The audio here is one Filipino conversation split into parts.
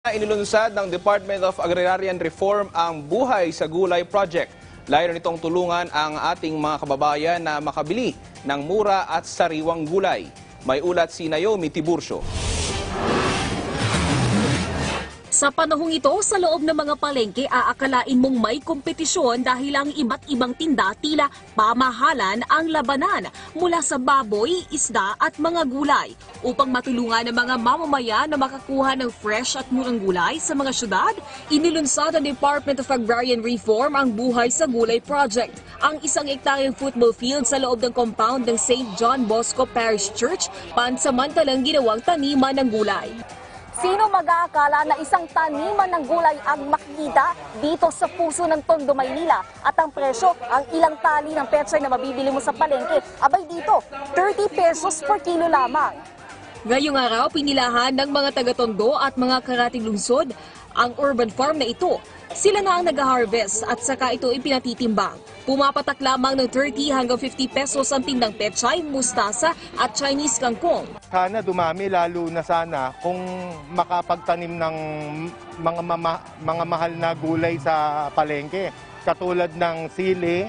Inilunsad ng Department of Agrarian Reform ang Buhay sa Gulay Project. Layunin nitong tulungan ang ating mga kababayan na makabili ng mura at sariwang gulay. May ulat si Naomi Tiburcio. Sa panahong ito, sa loob ng mga palengke, aakalain mong may kompetisyon dahil ang iba't ibang tinda tila pamahalan ang labanan mula sa baboy, isda at mga gulay upang matulungan ang mga mamamayan na makakuha ng fresh at murang gulay sa mga syudad. Inilunsad ng Department of Agrarian Reform ang Buhay sa Gulay Project, ang isang ektaryang football field sa loob ng compound ng St. John Bosco Parish Church, pansamantalang ginawang taniman ng gulay. Sino mag-aakala na isang taniman ng gulay ang makikita dito sa puso ng Tondo, Maynila? At ang presyo, ang ilang tali ng pechay na mabibili mo sa palengke, abay dito, 30 pesos per kilo lamang. Ngayong araw, pinilahan ng mga taga-Tondo at mga karating lungsod ang urban farm na ito. Sila na ang nag-harvest at saka ito ipinatitimbang. Pumapatak lamang ng 30 hanggang 50 pesos ang tindang pechay, mustasa at Chinese kangkong. Sana dumami, lalo na sana kung makapagtanim ng mga mahal na gulay sa palengke. Katulad ng sili,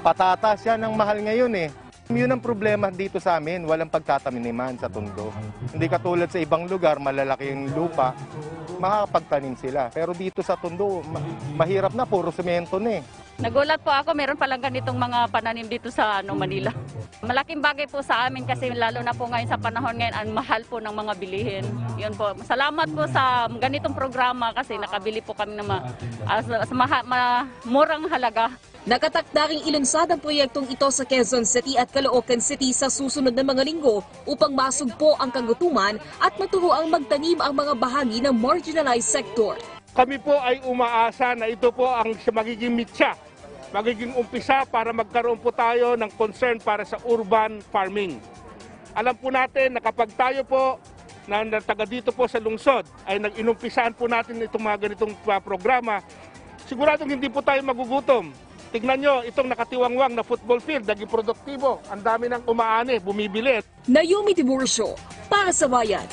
patatas, yan ang mahal ngayon eh. Yun ang problema dito sa amin, walang pagtataniman sa Tondo. Hindi katulad sa ibang lugar, malalaki yung lupa, makakapagtanim sila. Pero dito sa Tondo, mahirap na, puro semento na eh. Nagulat po ako, meron palang ganitong mga pananim dito sa Manila. Malaking bagay po sa amin kasi lalo na po ngayon sa panahon ngayon, ang mahal po ng mga bilihin. Yun po. Salamat po sa ganitong programa kasi nakabili po kami ng murang halaga. Nakatakdaring ilunsad ang proyektong ito sa Quezon City at Caloocan City sa susunod na mga linggo upang masugpo ang kagutuman at maturuang magtanim ang mga bahagi ng marginalized sector. Kami po ay umaasa na ito po ang magiging mitya, magiging umpisa para magkaroon po tayo ng concern para sa urban farming. Alam po natin na kapag tayo po na taga dito po sa lungsod ay nag-inumpisaan po natin itong mga ganitong programa, siguradong hindi po tayo magugutom. Tignan nyo, itong nakatiwangwang na football field, naging produktibo. Ang dami ng umaani, bumibili. Naomi Tiburcio, para sa Bayan.